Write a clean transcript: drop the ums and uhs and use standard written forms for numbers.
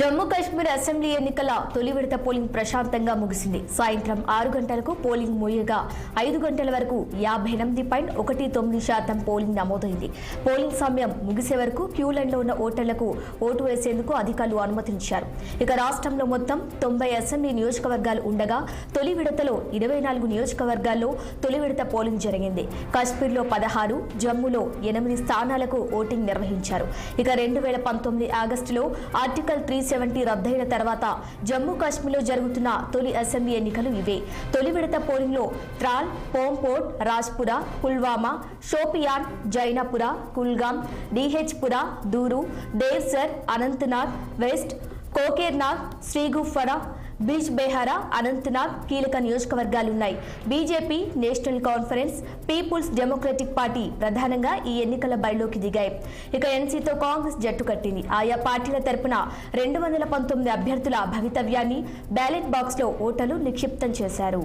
Jammu Kashmir assembly ఎన్నికల తొలి విడత పోలింగ్ ప్రశాంతంగా ముగిసింది. సాయంత్రం 6 గంటలకు పోలింగ్ ముగియగా 5 గంటల వరకు 58.19% పోలింగ్ నమోదైంది. పోలింగ్ సమయం ముగిసే వరకు క్యూ లైన్లో ఉన్న ఓటర్లకు ఓటు వేసేందుకు అధికారులు అనుమతించారు. ఇక రాష్ట్రంలో మొత్తం 90 అసెంబ్లీ నియోజకవర్గాలు ఉండగా తొలి విడతలో 24 నియోజకవర్గాల్లో తొలి విడత పోలింగ్ జరిగింది. కాశ్మీర్లో 16, జమ్మూలో 8 స్థానాలకు ఓటింగ్ నిర్వహించారు. ఇక 2019 ఆగస్టులో ఆర్టికల్ 370 రద్దయిన తర్వాత జమ్మూ కాశ్మీర్లో జరుగుతున్న తొలి అసెంబ్లీ ఎన్నికలు ఇవే. తొలి విడత పోలింగ్లో త్రాల్, పోంపోట్, రాజ్పురా, పుల్వామా, షోపియాన్, జైనపుర, కుల్గాం, డిహెచ్పురా, దూరు, దేవ్సర్, అనంతనాగ్ వెస్ట్, కోకేర్నాగ్, శ్రీగుఫ్ఫరా, బీజ్ బెహారా, అనంతనాగ్ కీలక నియోజకవర్గాలున్నాయి. BJP, national conference, people's democratic party ప్రధానంగా ఈ ఎన్నికల బరిలోకి దిగాయి. ఇక ఎన్సీతో కాంగ్రెస్ జట్టు కట్టింది. ఆయా పార్టీల తరపున 219 అభ్యర్థుల భవితవ్యాన్ని బ్యాలెట్ బాక్స్లో ఓటర్లు నిక్షిప్తం చేశారు.